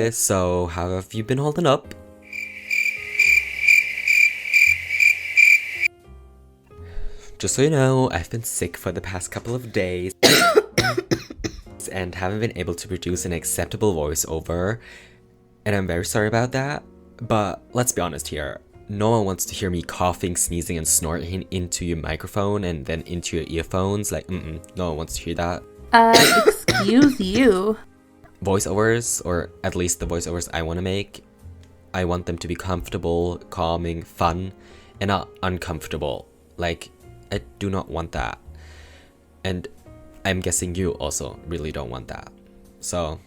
guys, so how have you been holding up? Just so you know, I've been sick for the past couple of days and haven't been able to produce an acceptable voiceover, and I'm very sorry about that, but let's be honest here. No one wants to hear me coughing, sneezing, and snorting into your microphone and then into your earphones. Like, no one wants to hear that. Excuse you. Voiceovers, or at least the voiceovers I want to make, I want them to be comfortable, calming, fun, and not uncomfortable. Like, I do not want that. And I'm guessing you also really don't want that. So,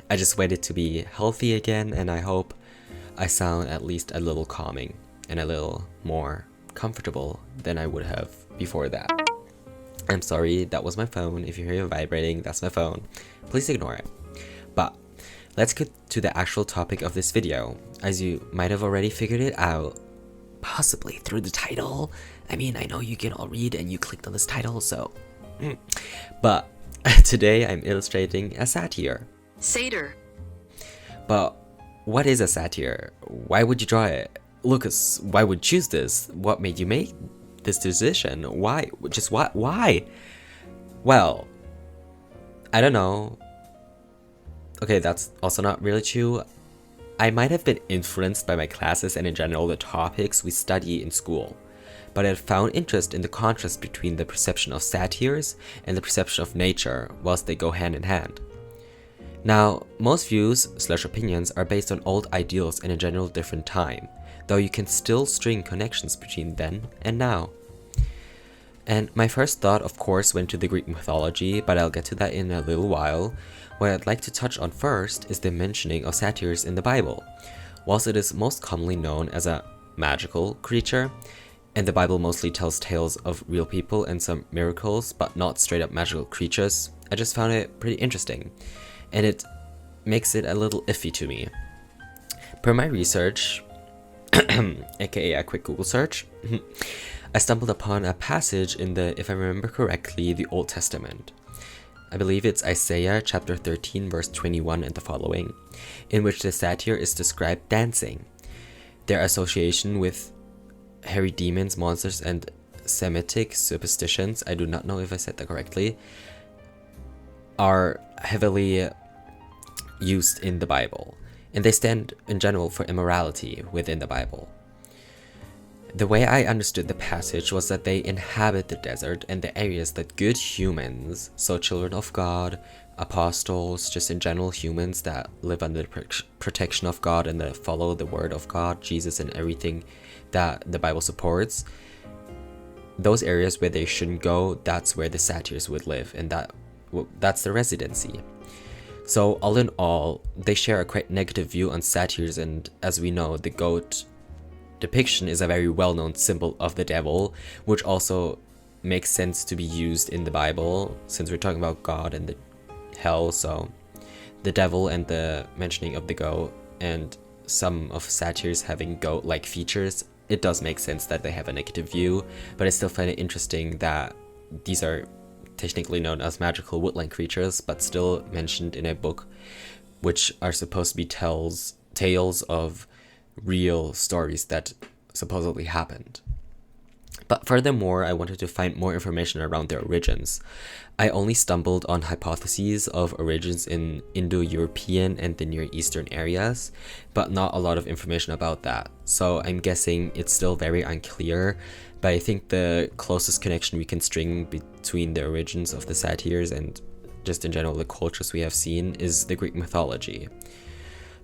I just waited to be healthy again, and I hope I sound at least a little calming and a little more comfortable than I would have before that. I'm sorry, that was my phone. If you hear it vibrating, that's my phone. Please ignore it. But let's get to the actual topic of this video. As you might have already figured it out, possibly through the title. I mean, I know you can all read and you clicked on this title, so... But today I'm illustrating a satyr. Satyr. But what is a satyr? Why would you draw it? Lucas, why would you choose this? What made you make this decision? Why? Just what? Why? Well, I don't know. Okay, that's also not really true. I might have been influenced by my classes and in general the topics we study in school, but I found interest in the contrast between the perception of satyrs and the perception of nature, whilst they go hand in hand. Now, most views/opinions are based on old ideals in a general different time, though you can still string connections between then and now. And my first thought, of course, went to the Greek mythology, but I'll get to that in a little while. What I'd like to touch on first is the mentioning of satyrs in the Bible. Whilst it is most commonly known as a magical creature, and the Bible mostly tells tales of real people and some miracles, but not straight up magical creatures, I just found it pretty interesting, and it makes it a little iffy to me. Per my research, aka a quick Google search, I stumbled upon a passage in the, if I remember correctly, the Old Testament. I believe it's Isaiah chapter 13 verse 21 and the following, in which the satyr is described dancing. Their association with hairy demons, monsters, and Semitic superstitions, I do not know if I said that correctly, are heavily used in the Bible, and they stand in general for immorality within the Bible. The way I understood the passage was that they inhabit the desert and the areas that good humans, so children of God, apostles, just in general humans that live under the protection of God and that follow the word of God, Jesus, and everything that the Bible supports, those areas where they shouldn't go, that's where the satyrs would live, and that's the residency. So all in all, they share a quite negative view on satyrs, and as we know, the goat depiction is a very well-known symbol of the devil, which also makes sense to be used in the Bible, since we're talking about God and the hell, so the devil and the mentioning of the goat, and some of satyrs having goat-like features, it does make sense that they have a negative view, but I still find it interesting that these are technically known as magical woodland creatures, but still mentioned in a book, which are supposed to be tales of real stories that supposedly happened. But furthermore, I wanted to find more information around their origins. I only stumbled on hypotheses of origins in Indo-European and the Near Eastern areas, but not a lot of information about that. So I'm guessing it's still very unclear, but I think the closest connection we can string between the origins of the satyrs and just in general the cultures we have seen is the Greek mythology.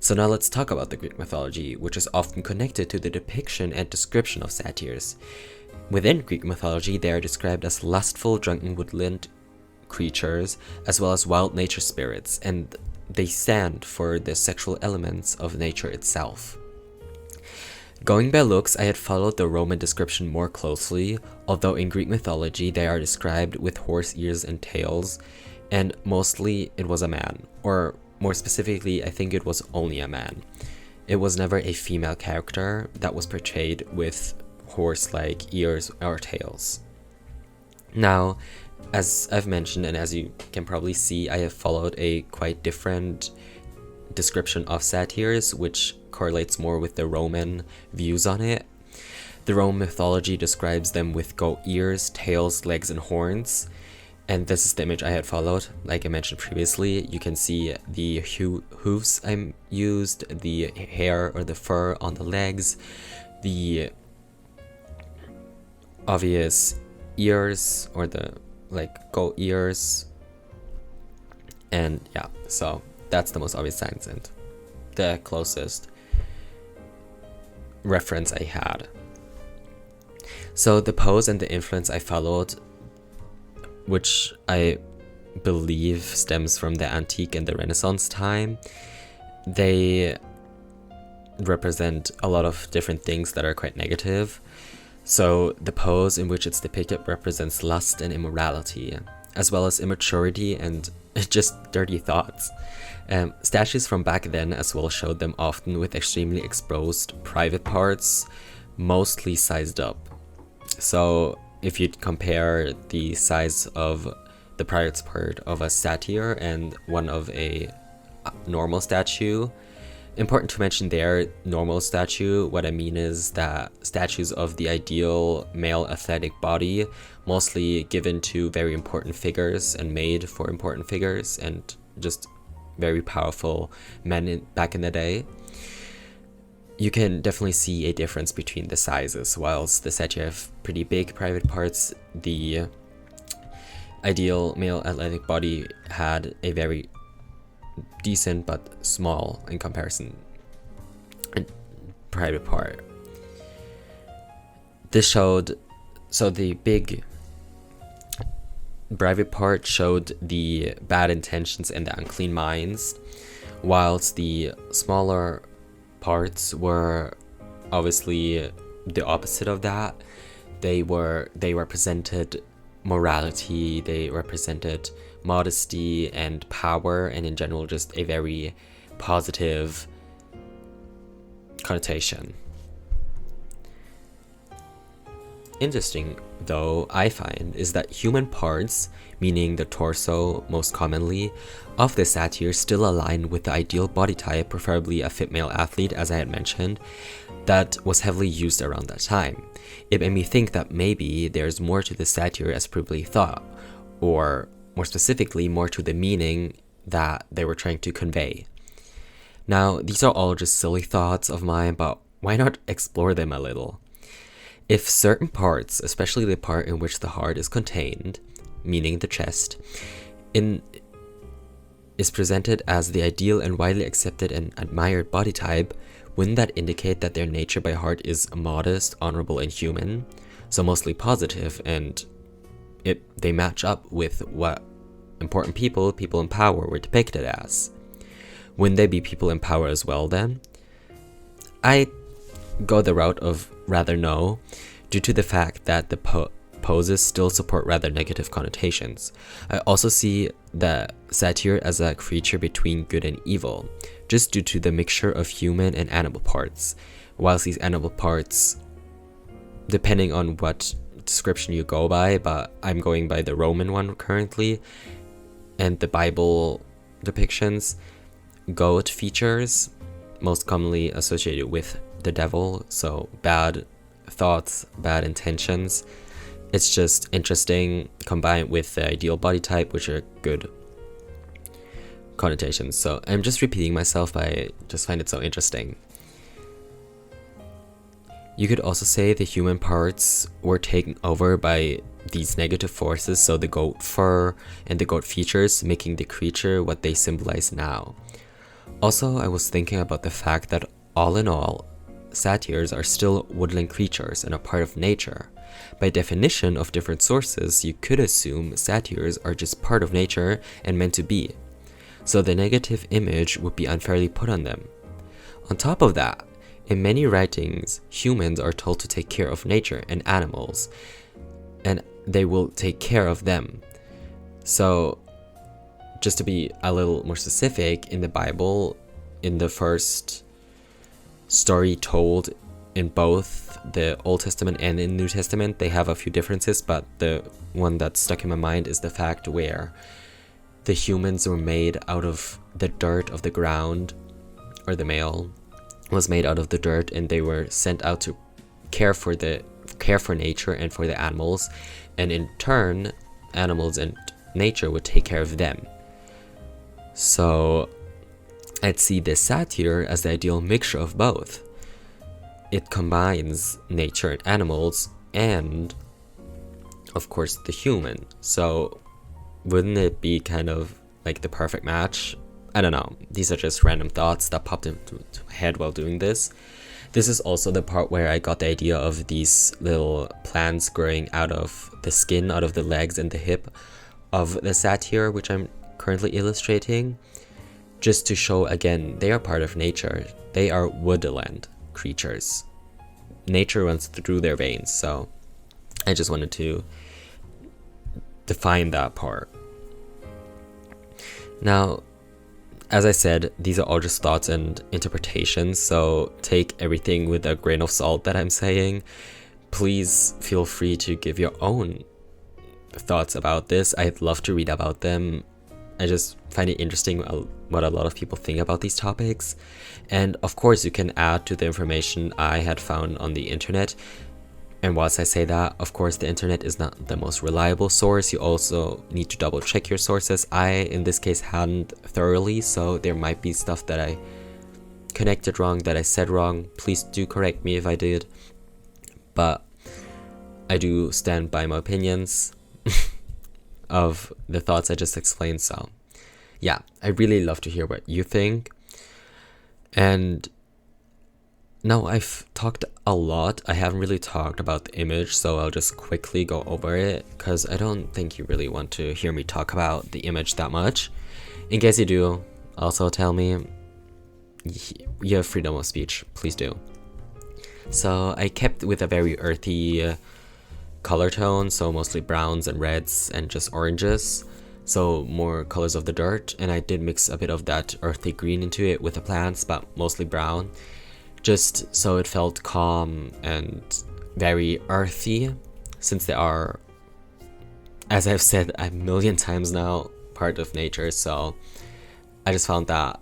So now let's talk about the Greek mythology, which is often connected to the depiction and description of satyrs. Within Greek mythology, they are described as lustful, drunken woodland creatures, as well as wild nature spirits, and they stand for the sexual elements of nature itself. Going by looks, I had followed the Roman description more closely, although in Greek mythology they are described with horse ears and tails, and mostly it was a man, or more specifically, I think it was only a man. It was never a female character that was portrayed with horse-like ears or tails. Now, as I've mentioned, and as you can probably see, I have followed a quite different description of satyrs, which correlates more with the Roman views on it. The Roman mythology describes them with goat ears, tails, legs, and horns. And this is the image I had followed. Like I mentioned previously, you can see the hooves I used, the hair or the fur on the legs, the obvious ears or the like goat ears. And yeah, so that's the most obvious signs and the closest reference I had. So the pose and the influence I followed, which I believe stems from the antique and the Renaissance time, they represent a lot of different things that are quite negative. So the pose in which it's depicted represents lust and immorality, as well as immaturity and just dirty thoughts. Statues from back then as well showed them often with extremely exposed private parts, mostly sized up. So if you compare the size of the private part of a satyr and one of a normal statue, important to mention there, normal statue, what I mean is that statues of the ideal male athletic body, mostly given to very important figures and made for important figures and just very powerful men back in the day. You can definitely see a difference between the sizes. Whilst the satyr have pretty big private parts, the ideal male athletic body had a very decent but small in comparison private part. This showed, so the big private part showed the bad intentions and the unclean minds, whilst the smaller parts were obviously the opposite of that. They represented morality, they represented modesty and power, and in general just a very positive connotation. Interesting, though, I find, is that human parts, meaning the torso most commonly, of the satyr still align with the ideal body type, preferably a fit male athlete, as I had mentioned, that was heavily used around that time. It made me think that maybe there's more to the satyr as previously thought, or more specifically, more to the meaning that they were trying to convey. Now, these are all just silly thoughts of mine, but why not explore them a little? If certain parts, especially the part in which the heart is contained, meaning the chest, is presented as the ideal and widely accepted and admired body type, wouldn't that indicate that their nature by heart is modest, honorable, and human? So mostly positive, and they match up with what important people in power were depicted as. Wouldn't they be people in power as well then? I go the route of rather no, due to the fact that the poses still support rather negative connotations. I also see the satyr as a creature between good and evil, just due to the mixture of human and animal parts, whilst these animal parts, depending on what description you go by, but I'm going by the Roman one currently, and the Bible depictions, goat features, most commonly associated with the devil, so bad thoughts, bad intentions. It's just interesting combined with the ideal body type, which are good connotations. So I'm just repeating myself, but I just find it so interesting. You could also say the human parts were taken over by these negative forces, so the goat fur and the goat features, making the creature what they symbolize now. Also, I was thinking about the fact that all in all, satyrs are still woodland creatures and a part of nature. By definition of different sources, you could assume satyrs are just part of nature and meant to be. So the negative image would be unfairly put on them. On top of that, in many writings, humans are told to take care of nature and animals, and they will take care of them. So, just to be a little more specific, in the Bible, in the first story told in both the Old Testament and in New Testament, they have a few differences, but the one that stuck in my mind is the fact where the humans were made out of the dirt of the ground or the male, was made out of the dirt, and they were sent out to care for nature and for the animals, and in turn animals and nature would take care of them. So I'd see this satyr as the ideal mixture of both. It combines nature and animals and of course the human. So wouldn't it be kind of like the perfect match? I don't know, these are just random thoughts that popped into my head while doing this. This is also the part where I got the idea of these little plants growing out of the skin, out of the legs and the hip of the satyr, which I'm currently illustrating, just to show again, they are part of nature. They are woodland creatures. Nature runs through their veins, so I just wanted to define that part. Now, as I said, these are all just thoughts and interpretations, so take everything with a grain of salt that I'm saying. Please feel free to give your own thoughts about this. I'd love to read about them. I just find it interesting what a lot of people think about these topics. And of course, you can add to the information I had found on the internet. And whilst I say that, of course, the internet is not the most reliable source. You also need to double check your sources. I, in this case, hadn't thoroughly, so there might be stuff that I connected wrong, that I said wrong. Please do correct me if I did. But I do stand by my opinions of the thoughts I just explained. So yeah, I really love to hear what you think. And now I've talked a lot. I haven't really talked about the image, so I'll just quickly go over it because I don't think you really want to hear me talk about the image that much. In case you do, also tell me. You have freedom of speech, please do. So I kept with a very earthy color tone, so mostly browns and reds and just oranges, so more colors of the dirt, and I did mix a bit of that earthy green into it with the plants, but mostly brown, just so it felt calm and very earthy, since they are, as I've said a million times now, part of nature. So I just found that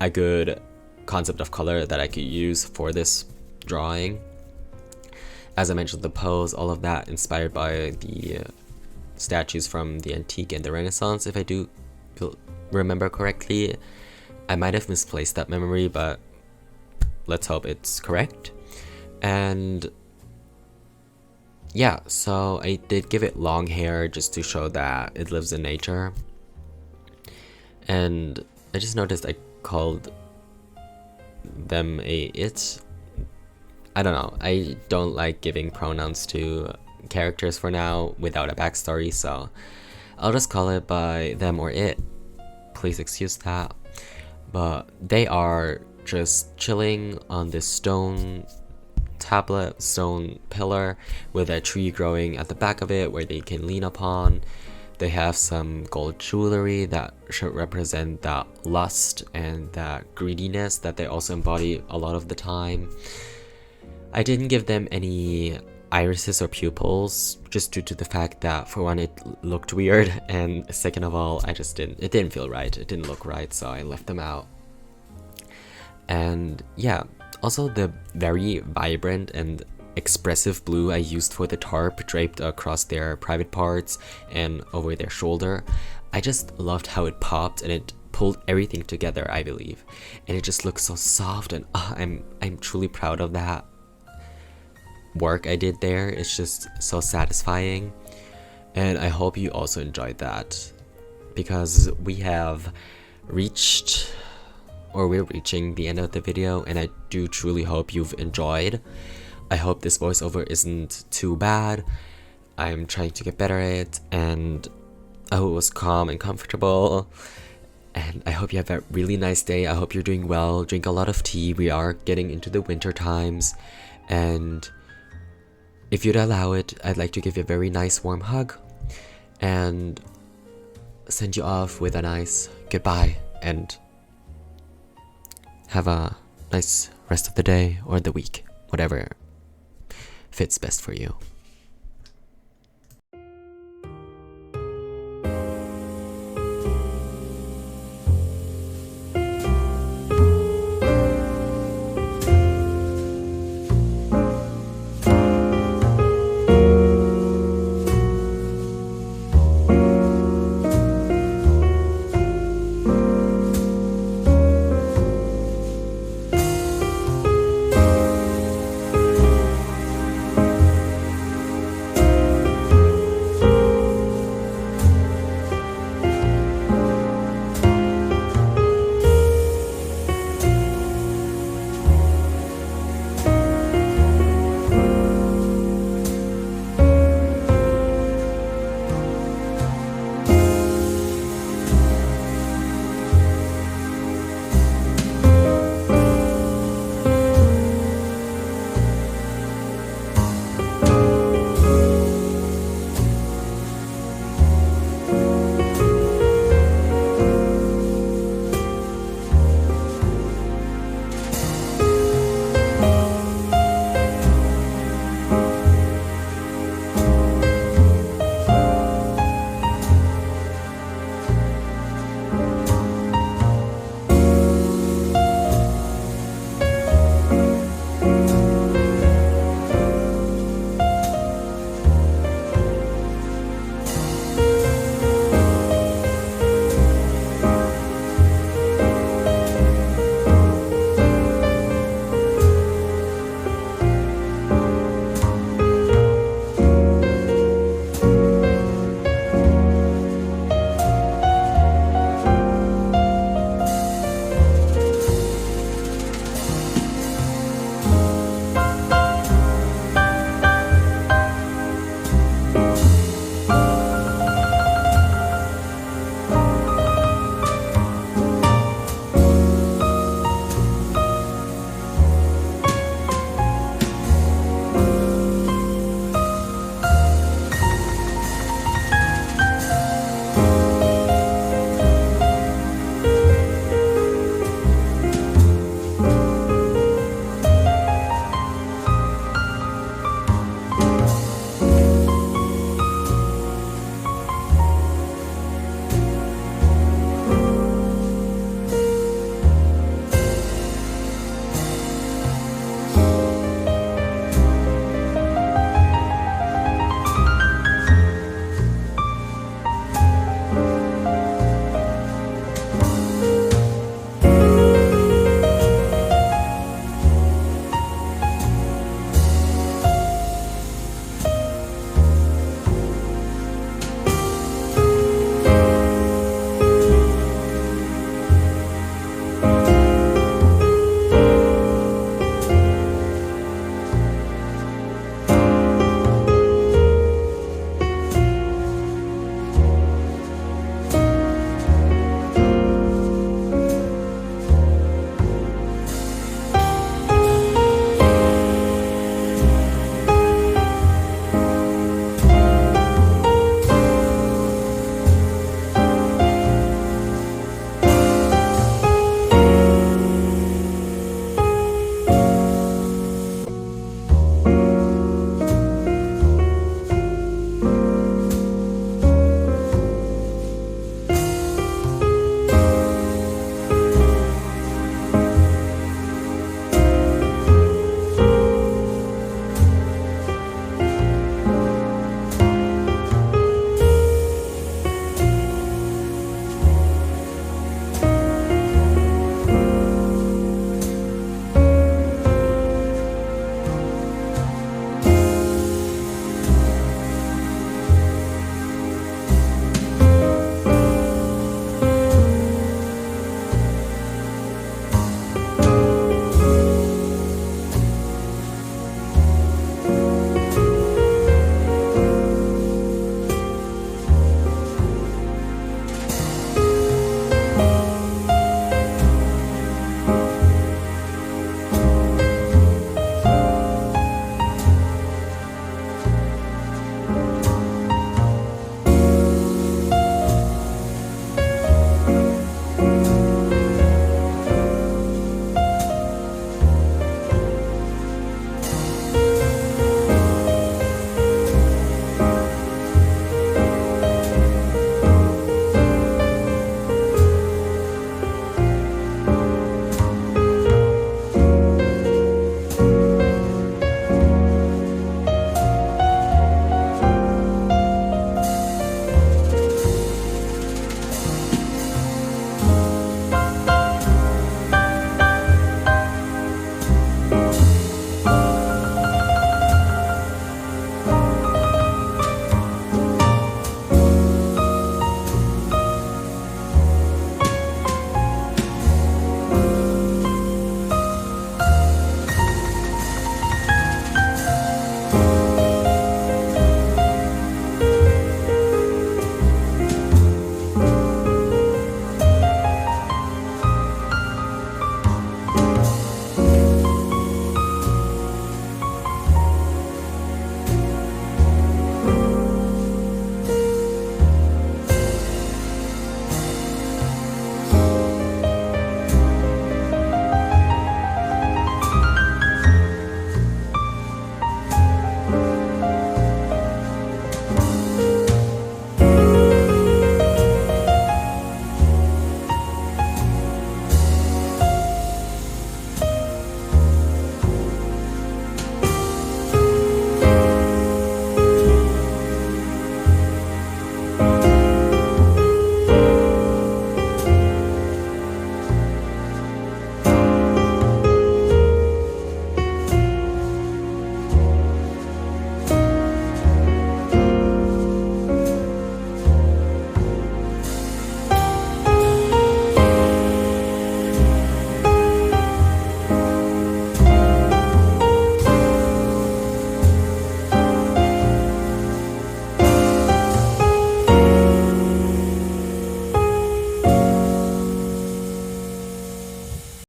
a good concept of color that I could use for this drawing. As I mentioned, the pose, all of that inspired by the statues from the antique and the Renaissance, if I do remember correctly. I might have misplaced that memory, but let's hope it's correct. And yeah, so I did give it long hair just to show that it lives in nature. And I just noticed I called them a it. I don't know, I don't like giving pronouns to characters for now without a backstory, so I'll just call it by them or it. Please excuse that. But they are just chilling on this stone tablet, stone pillar, with a tree growing at the back of it where they can lean upon. They have some gold jewelry that should represent that lust and that greediness that they also embody a lot of the time. I didn't give them any irises or pupils, just due to the fact that, for one, it looked weird, and second of all, it didn't feel right, it didn't look right, so I left them out. And yeah, also the very vibrant and expressive blue I used for the tarp draped across their private parts and over their shoulder, I just loved how it popped and it pulled everything together, I believe, and it just looks so soft, and I'm truly proud of that work I did there. It's just so satisfying, and I hope you also enjoyed that, because we're reaching the end of the video, and I do truly hope you've enjoyed. I hope this voiceover isn't too bad. I'm trying to get better at it, and I hope it was calm and comfortable, and I hope you have a really nice day. I hope you're doing well. Drink a lot of tea. We are getting into the winter times, and if you'd allow it, I'd like to give you a very nice warm hug and send you off with a nice goodbye, and have a nice rest of the day or the week, whatever fits best for you.